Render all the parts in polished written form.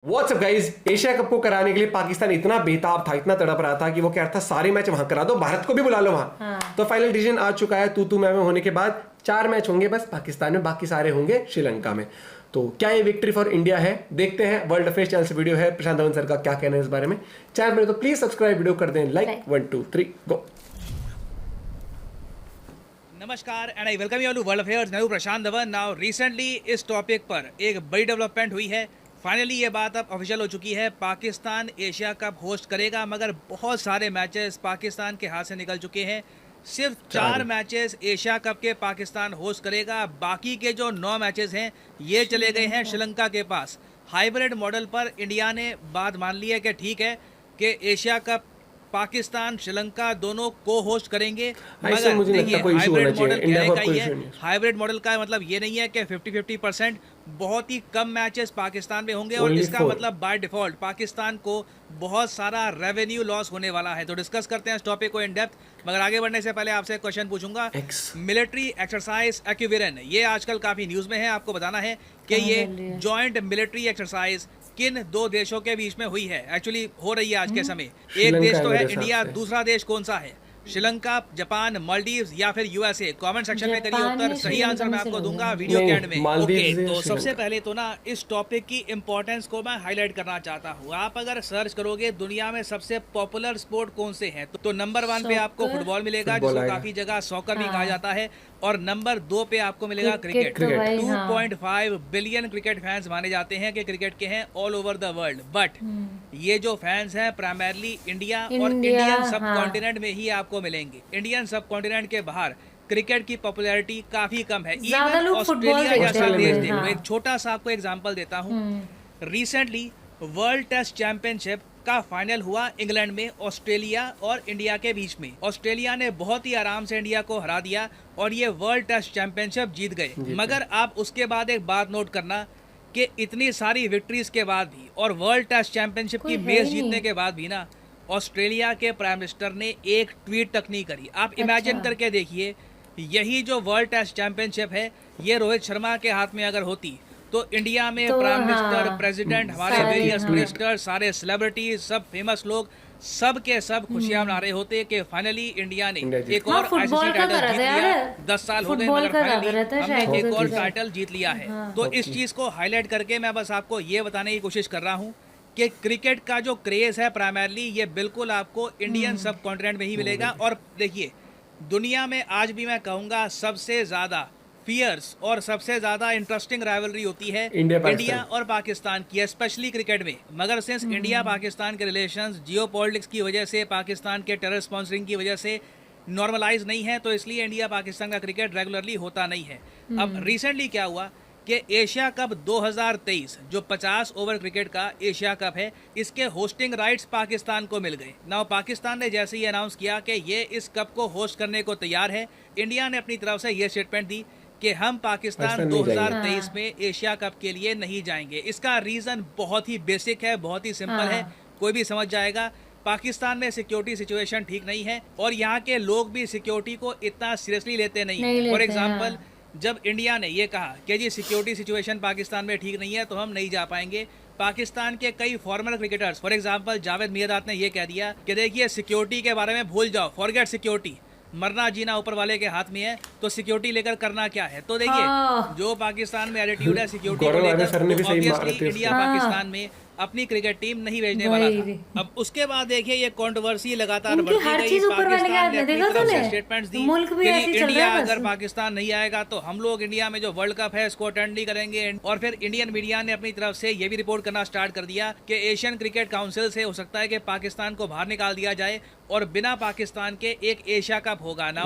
WhatsApp guys, Asia cup को कराने के लिए पाकिस्तान इतना बेताब था, इतना तड़प रहा था कि वो कह रहा था सारे मैच वहां करा दो, भारत को भी बुला लो वहां। तो फाइनल डिसीजन आ चुका है, तू मैं होने के बाद 4 मैच होंगे बस पाकिस्तान में, बाकी सारे होंगे श्रीलंका में। तो क्या ये विक्ट्री फॉर इंडिया है? देखते हैं। वर्ल्ड अफेयर्स चैनल से वीडियो है, प्रशांत धवन सर का क्या कहना है इस बारे में। चैनल पर तो प्लीज सब्सक्राइब, वीडियो कर दें लाइक। 1 2 3 गो। नमस्कार and I welcome you to world affairs. मैं हूं प्रशांत धवन। नाउ रिसेंटली इस टॉपिक पर एक बड़ी डेवलपमेंट हुई है। फाइनली ये बात अब ऑफिशियल हो चुकी है, पाकिस्तान एशिया कप होस्ट करेगा। मगर बहुत सारे मैचेस पाकिस्तान के हाथ से निकल चुके हैं। सिर्फ 4 मैचेस एशिया कप के पाकिस्तान होस्ट करेगा, बाकी के जो 9 मैचेस हैं ये चले गए हैं श्रीलंका के पास। हाइब्रिड मॉडल पर इंडिया ने बात मान ली है कि ठीक है कि एशिया कप पाकिस्तान श्रीलंका दोनों को होस्ट करेंगे। मगर देखिए, हाइब्रिड मॉडल कहने का ही है, हाइब्रिड मॉडल का मतलब ये नहीं है कि 50-50% बहुत ही कम मैचेस पाकिस्तान में होंगे और इसका मतलब बाय डिफॉल्ट पाकिस्तान को बहुत सारा रेवेन्यू लॉस होने वाला है। तो डिस्कस करते हैं इस टॉपिक को इन डेप्थ। मगर आगे बढ़ने से पहले आपसे एक क्वेश्चन पूछूंगा। मिलिट्री एक्सरसाइज एक्विवेरन, ये आजकल काफी न्यूज में है। आपको बताना है कि ये जॉइंट मिलिट्री एक्सरसाइज किन 2 देशों के बीच में हुई है, एक्चुअली हो रही है आज के समय। एक देश तो है इंडिया, दूसरा देश कौन सा है? श्रीलंका, जापान, मालदीव्स या फिर यूएसए? कमेंट सेक्शन में करिए उत्तर। सही आंसर मैं आपको दूंगा वीडियो के एंड में। ओके, तो सबसे पहले तो ना इस टॉपिक की इंपॉर्टेंस को मैं हाईलाइट करना चाहता हूँ। आप अगर सर्च करोगे दुनिया में सबसे पॉपुलर स्पोर्ट कौन से हैं, तो नंबर 1 पे आपको फुटबॉल मिलेगा, जिसको काफी जगह सॉकर भी कहा जाता है, और नंबर 2 पे आपको मिलेगा क्रिकेट। 2.5 बिलियन क्रिकेट फैंस माने जाते हैं कि क्रिकेट के हैं all over the world. But ये जो फैंस हैं प्राइमरली इंडिया और इंडियन सब कॉन्टिनेंट में ही आपको मिलेंगे। इंडियन सब कॉन्टिनेंट के बाहर क्रिकेट की पॉपुलैरिटी काफी कम है। इवन ऑस्ट्रेलिया जैसा देश देखो, एक छोटा सा आपको एग्जांपल देता हूँ। रिसेंटली वर्ल्ड टेस्ट चैंपियनशिप का फाइनल हुआ इंग्लैंड में, ऑस्ट्रेलिया और इंडिया के बीच में। ऑस्ट्रेलिया ने बहुत ही आराम से इंडिया को हरा दिया और ये वर्ल्ड टेस्ट चैंपियनशिप जीत गए। मगर आप उसके बाद एक बात नोट करना कि इतनी सारी विक्ट्रीज के बाद भी और वर्ल्ड टेस्ट चैंपियनशिप की मेज जीतने के बाद भी ना, ऑस्ट्रेलिया के प्राइम मिनिस्टर ने एक ट्वीट तक नहीं करी। आप इमेजिन करके देखिए, यही जो वर्ल्ड टेस्ट चैंपियनशिप है ये रोहित शर्मा के हाथ में अगर होती तो इंडिया में प्राइम मिनिस्टर, प्रेसिडेंट, हमारे वेरियस मिनिस्टर, सारे सेलिब्रिटीज, सब फेमस लोग, सब के सब खुशियां मना रहे होते कि फाइनली इंडिया ने एक और आईसीसी टाइटल जीत लिया। 10 साल हो गए मगर फाइनली हमने एक और टाइटल जीत लिया है। तो इस चीज को हाईलाइट करके मैं बस आपको ये बताने की कोशिश कर रहा हूँ कि क्रिकेट का जो क्रेज है प्राइमरली ये बिल्कुल आपको इंडियन सब कॉन्टिनेंट में ही मिलेगा। और देखिए, दुनिया में आज भी मैं कहूँगा सबसे ज्यादा फियर्स और सबसे ज्यादा इंटरेस्टिंग राइवलरी होती है इंडिया और पाकिस्तान की, स्पेशली क्रिकेट में। मगर सिंस इंडिया पाकिस्तान के रिलेशंस जियोपॉलिटिक्स की वजह से, पाकिस्तान के टेरर स्पॉन्सरिंग की वजह से नॉर्मलाइज नहीं है, तो इसलिए इंडिया पाकिस्तान का क्रिकेट रेगुलरली होता नहीं है। अब रिसेंटली क्या हुआ कि एशिया कप 2023 जो 50 ओवर क्रिकेट का एशिया कप है, इसके होस्टिंग राइट्स पाकिस्तान को मिल गए। नाउ पाकिस्तान ने जैसे ही अनाउंस किया कि ये इस कप को होस्ट करने को तैयार है, इंडिया ने अपनी तरफ से ये स्टेटमेंट दी कि हम पाकिस्तान 2023 में एशिया कप के लिए नहीं जाएंगे। इसका रीज़न बहुत ही बेसिक है, बहुत ही सिंपल है, कोई भी समझ जाएगा। पाकिस्तान में सिक्योरिटी सिचुएशन ठीक नहीं है और यहाँ के लोग भी सिक्योरिटी को इतना सीरियसली लेते नहीं। फॉर एग्जाम्पल, जब इंडिया ने ये कहा कि जी सिक्योरिटी सिचुएशन पाकिस्तान में ठीक नहीं है तो हम नहीं जा पाएंगे, पाकिस्तान के कई farmer cricketers, for example Javed my dad ने ये कह दिया कि देखिए सिक्योरिटी के बारे में भूल जाओ, फॉरगेट सिक्योरिटी, मरना जीना ऊपर वाले के हाथ में है, तो सिक्योरिटी लेकर करना क्या है। तो देखिए, जो पाकिस्तान में एटीट्यूड है सिक्योरिटी को लेकर, ऑब्वियसली इंडिया पाकिस्तान में अपनी क्रिकेट टीम नहीं भेजने वाला था। अब उसके बाद देखिए ये कंट्रोवर्सी लगातार बढ़ती गई। पाकिस्तान ने अपनी तरफ से स्टेटमेंट्स दी कि इंडिया अगर पाकिस्तान नहीं आएगा तो हम लोग इंडिया में जो वर्ल्ड कप है इसको अटेंड नहीं करेंगे। और फिर इंडियन मीडिया ने अपनी तरफ से ये भी रिपोर्ट करना स्टार्ट कर दिया कि एशियन क्रिकेट काउंसिल से हो सकता है कि पाकिस्तान को बाहर निकाल दिया जाए और बिना पाकिस्तान के एक एशिया कप होगा। ना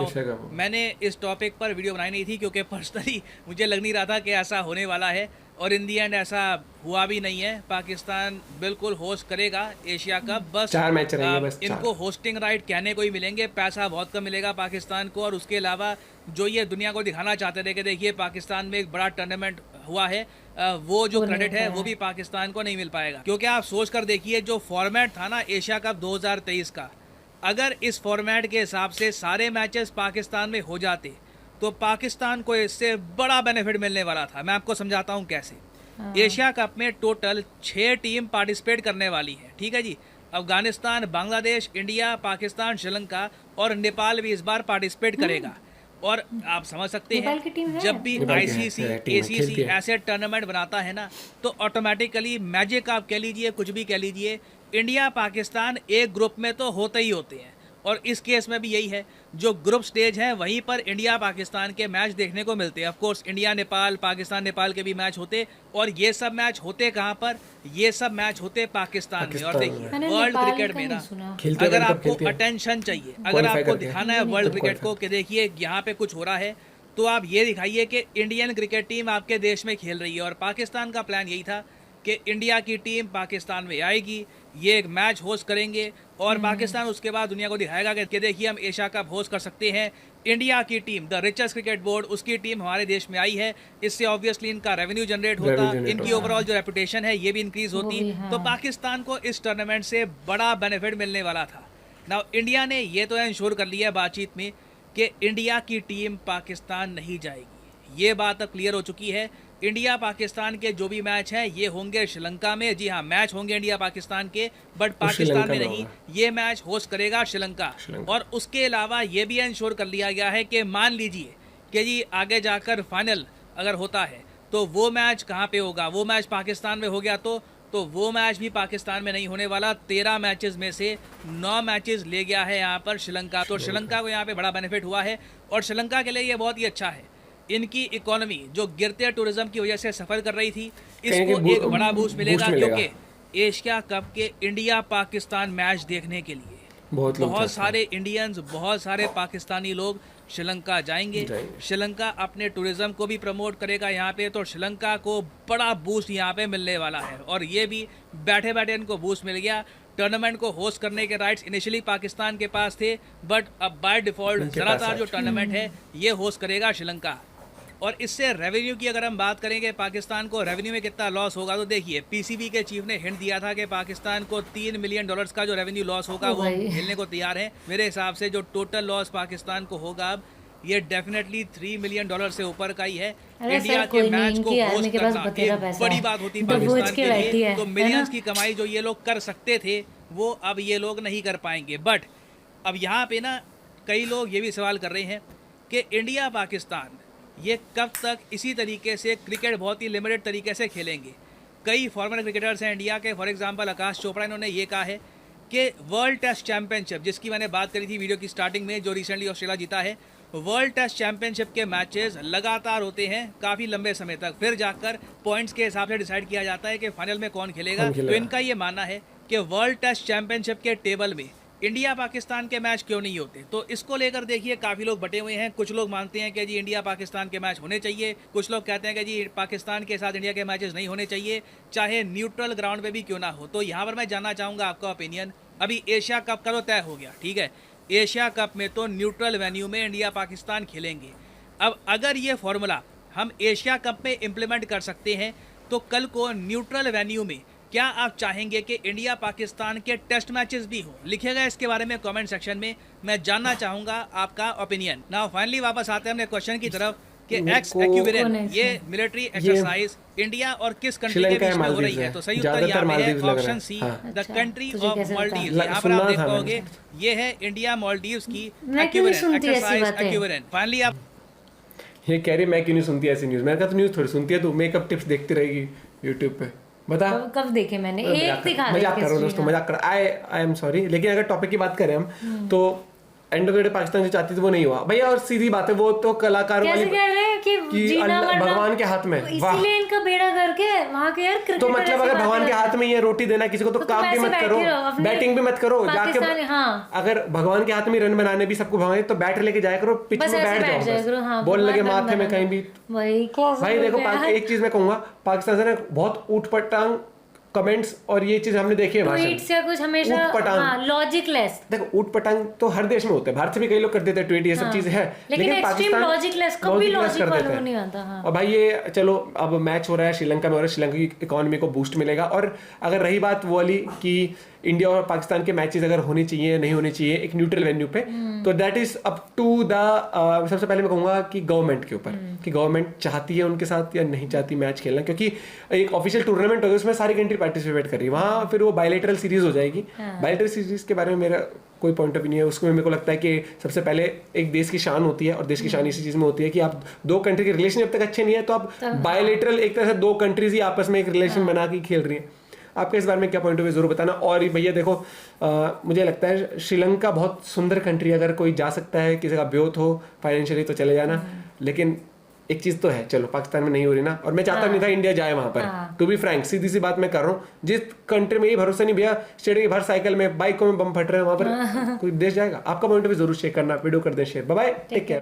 मैंने इस टॉपिक पर वीडियो बनाई नहीं थी क्योंकि पर्सनली मुझे लग नहीं रहा था कि ऐसा होने वाला है, और इन दी एंड ऐसा हुआ भी नहीं है। पाकिस्तान बिल्कुल होस्ट करेगा एशिया कप। बस 4 मैच रहेंगे, बस इनको होस्टिंग राइट कहने को ही मिलेंगे, पैसा बहुत कम मिलेगा पाकिस्तान को। और उसके अलावा जो ये दुनिया को दिखाना चाहते थे कि देखिए पाकिस्तान में एक बड़ा टूर्नामेंट हुआ है, वो जो क्रेडिट है वो भी पाकिस्तान को नहीं मिल पाएगा। क्योंकि आप सोच कर देखिए, जो फॉर्मेट था ना एशिया कप 2023 का, अगर इस फॉर्मेट के हिसाब से सारे मैचेस पाकिस्तान में हो जाते तो पाकिस्तान को इससे बड़ा बेनिफिट मिलने वाला था। मैं आपको समझाता हूँ कैसे। एशिया कप में टोटल 6 टीम पार्टिसिपेट करने वाली है, ठीक है जी। अफगानिस्तान, बांग्लादेश, इंडिया, पाकिस्तान, श्रीलंका और नेपाल भी इस बार पार्टिसिपेट करेगा। और आप समझ सकते नेपाल की टीम हैं है? जब भी नेपाल की आईसीसी, है, टीम है, खेलती एसीसी है। ऐसे टूर्नामेंट बनाता है ना, तो ऑटोमेटिकली मैजिक आप कह लीजिए, कुछ भी कह लीजिए, इंडिया पाकिस्तान एक ग्रुप में तो होते ही होते हैं। और इस केस में भी यही है, जो ग्रुप स्टेज है वहीं पर इंडिया पाकिस्तान के मैच देखने को मिलते हैं। Of course India Nepal, Pakistan Nepal के भी मैच होते, और ये सब मैच होते कहाँ पर? ये सब मैच होते पाकिस्तान में। और देखिए मैंने वर्ल्ड नेपाल क्रिकेट का में नहीं ना, सुना। खेलते अगर हैं, कब आपको खेलते हैं। अटेंशन चाहिए, अगर Qualify आपको करके। दिखाना है वर्ल्ड क्रिकेट को कि देखिए यहाँ पे कुछ हो रहा है, तो आप ये दिखाइए कि इंडियन क्रिकेट टीम आपके देश में खेल रही है। और पाकिस्तान का प्लान यही था कि इंडिया की टीम पाकिस्तान में आएगी, ये एक मैच होस्ट करेंगे, और पाकिस्तान उसके बाद दुनिया को दिखाएगा कि देखिए हम एशिया कप होस्ट कर सकते हैं। इंडिया की team, the richest cricket board, उसकी टीम हमारे देश में आई है, इससे ऑब्वियसली इनका रेवेन्यू जनरेट होता, इनकी ओवरऑल जो रेपुटेशन है ये भी इंक्रीज होती। तो पाकिस्तान को इस टूर्नामेंट से बड़ा बेनिफिट मिलने वाला था। नाउ इंडिया ने ये तो इंश्योर कर लिया है बातचीत में कि इंडिया की टीम पाकिस्तान नहीं जाएगी। ये बात अब क्लियर हो चुकी है। इंडिया पाकिस्तान के जो भी मैच हैं ये होंगे श्रीलंका में। जी हाँ, मैच होंगे इंडिया पाकिस्तान के, बट पाकिस्तान में नहीं। ये मैच होस्ट करेगा श्रीलंका। और उसके अलावा ये भी इंश्योर कर लिया गया है कि मान लीजिए कि जी आगे जाकर फाइनल अगर होता है तो वो मैच कहाँ पे होगा? वो मैच पाकिस्तान में हो गया तो वो मैच भी पाकिस्तान में नहीं होने वाला। 13 मैचेस में से 9 मैचेस ले गया है यहाँ पर श्रीलंका। तो श्रीलंका को यहाँ पे बड़ा बेनिफिट हुआ है, और श्रीलंका के लिए ये बहुत ही अच्छा है। इनकी इकोनॉमी जो गिरते टूरिज्म की वजह से सफर कर रही थी, इसको एक बड़ा बूस्ट मिलेगा, क्योंकि एशिया कप के इंडिया पाकिस्तान मैच देखने के लिए बहुत सारे इंडियंस, बहुत सारे पाकिस्तानी लोग श्रीलंका जाएंगे। श्रीलंका अपने टूरिज्म को भी प्रमोट करेगा यहाँ पे, तो श्रीलंका को बड़ा बूस्ट यहाँ पे मिलने वाला है। और ये भी बैठे बैठे इनको बूस्ट मिल गया। टूर्नामेंट को होस्ट करने के राइट्स इनिशियली पाकिस्तान के पास थे, बट अब बाय डिफॉल्ट ज़्यादातर जो टूर्नामेंट है ये होस्ट करेगा श्रीलंका। और इससे रेवेन्यू की अगर हम बात करेंगे, पाकिस्तान को रेवेन्यू में कितना लॉस होगा, तो देखिए पीसीबी के चीफ ने हिंट दिया था कि पाकिस्तान को $3 मिलियन का जो रेवेन्यू लॉस होगा वो झेलने को तैयार है। मेरे हिसाब से जो टोटल लॉस पाकिस्तान को होगा अब, ये डेफिनेटली $3 मिलियन से ऊपर का ही है। इंडिया के मैच को होस्ट करना एक बड़ी बात होती है पाकिस्तान के लिए। तो मिलियंस की कमाई जो ये लोग कर सकते थे वो अब ये लोग नहीं कर पाएंगे। बट अब यहाँ पे ना कई लोग ये भी सवाल कर रहे हैं कि इंडिया पाकिस्तान ये कब तक इसी तरीके से क्रिकेट बहुत ही लिमिटेड तरीके से खेलेंगे। कई फॉर्मर क्रिकेटर्स हैं इंडिया के, फॉर एग्जांपल आकाश चोपड़ा, इन्होंने ये कहा है कि वर्ल्ड टेस्ट चैंपियनशिप, जिसकी मैंने बात करी थी वीडियो की स्टार्टिंग में, जो रिसेंटली ऑस्ट्रेलिया जीता है, वर्ल्ड टेस्ट चैंपियनशिप के मैचेस लगातार होते हैं काफ़ी लंबे समय तक, फिर जाकर पॉइंट्स के हिसाब से डिसाइड किया जाता है कि फाइनल में कौन खेलेगा। तो इनका ये मानना है कि वर्ल्ड टेस्ट चैंपियनशिप के टेबल में इंडिया पाकिस्तान के मैच क्यों नहीं होते। तो इसको लेकर देखिए काफ़ी लोग बटे हुए हैं। कुछ लोग मानते हैं कि जी इंडिया पाकिस्तान के मैच होने चाहिए, कुछ लोग कहते हैं कि जी पाकिस्तान के साथ इंडिया के मैचेस नहीं होने चाहिए, चाहे न्यूट्रल ग्राउंड पे भी क्यों ना हो। तो यहाँ पर मैं जानना चाहूँगा आपका ओपिनियन। अभी एशिया कप का तो तय हो गया, ठीक है, एशिया कप में तो न्यूट्रल वेन्यू में इंडिया पाकिस्तान खेलेंगे। अब अगर ये फॉर्मूला हम एशिया कप में इम्प्लीमेंट कर सकते हैं, तो कल को न्यूट्रल वेन्यू में क्या आप चाहेंगे कि इंडिया पाकिस्तान के टेस्ट मैचेस भी हो? लिखिएगा इसके बारे में कमेंट सेक्शन में, मैं जानना चाहूंगा आपका ओपिनियन। नाउ फाइनली वापस आते हैं अपने क्वेश्चन की तरफ कि एक्स एक्यूवेरन ये मिलिट्री एक्सरसाइज इंडिया और किस कंट्री के बीच में हो रही है? तो सही उत्तर यहाँ पे है option C, the country of Maldives. यहाँ पर आप देख पाओगे ये है इंडिया मालदीव्स की एक्यूवेरन एक्सरसाइज एक्यूवेरन। फाइनली आप ये कह रही मैं क्यों नहीं सुनती ऐसी न्यूज़? मैंने कहा तो न्यूज़ थोड़ी सुनती है, तो मेकअप टिप्स देखती रहेगी यूट्यूब पे। बता कब देखे मैंने? एक दिखा रहे मजाक करो दोस्तों, मजाक कर। आई एम सॉरी, लेकिन अगर टॉपिक की बात करें हम तो end of the day Pakistan जो चाहती थी वो नहीं हुआ भैया। और सीधी बात है, वो तो कलाकार वाली कह रहे हैं कि जीना भगवान के हाथ में, इसीलिए इनका बेड़ा करके वहां के यार क्रिकेट। तो मतलब अगर भगवान के हाथ में ये रोटी देना किसी को, तो काम भी मत करो, बैटिंग भी मत करो, जाके अगर भगवान के हाथ में रन बनाने भी सबको भगवान, तो बैट लेके जाया करो, पिच में बैठ जाओ, बॉल लगे माथे में कहीं भी। भाई देखो एक चीज मैं कहूंगा, पाकिस्तान से ना बहुत ऊट-पटांग कमेंट्स और ये चीज हमने देखी है भाषण से कुछ हमेशा लॉजिकलेस। देखो ऊट पटांग तो हर देश में होते हैं, भारत से भी कई लोग कर देते हैं ट्वीट, ये सब चीजें हैं, लेकिन पाकिस्तान लॉजिकलेस कभी लॉजिक वाला नहीं आता। और भाई ये चलो अब मैच हो रहा है श्रीलंका में, हो रहा है, श्रीलंका की इकोनॉमी को बूस्ट मिलेगा। और अगर रही बात वो वाली कि इंडिया और पाकिस्तान के मैचेस अगर होने चाहिए नहीं होने चाहिए एक न्यूट्रल वेन्यू पे, तो that is up to the सबसे पहले मैं कहूंगा कि गवर्नमेंट के ऊपर, कि गवर्नमेंट चाहती है उनके साथ या नहीं चाहती मैच खेलना, क्योंकि एक ऑफिशियल टूर्नामेंट होगा उसमें सारी कंट्री पार्टिसिपेट कर रही है, वहाँ फिर वो बायलैटरल सीरीज हो जाएगी। बायलैटरल सीरीज के बारे में मेरा कोई पॉइंट ऑफ व्यू नहीं है, उसमें मेरे को लगता है कि सबसे पहले एक देश की शान होती है, और देश की शान इसी चीज़ में होती है कि आप दो कंट्री के रिलेशन जब तक अच्छे नहीं है तो आप बायलैटरल एक तरह से दो कंट्रीज ही आपस में एक रिलेशन बना के खेल रही हैं। आपके इस बारे में क्या पॉइंट ऑफ व्यू जरूर बताना। और भैया देखो, मुझे लगता है श्रीलंका बहुत सुंदर कंट्री, अगर कोई जा सकता है, किसी का ब्योथ हो फाइनेंशियली तो चले जाना, लेकिन एक चीज तो है, चलो पाकिस्तान में नहीं हो रही ना, और मैं चाहता नहीं था इंडिया जाए वहां पर, टू बी फ्रैंक, सीधी सी बात मैं कर रहा हूँ। जिस कंट्री में ये भरोसा नहीं भैया, स्टेडियम के बाहर साइकिल में बाइकों में बम फट रहे हैं, वहां पर कोई देश जाएगा? आपका पॉइंट ऑफ व्यू जरूर शेयर करना, वीडियो कर दें share. Bye bye, take care.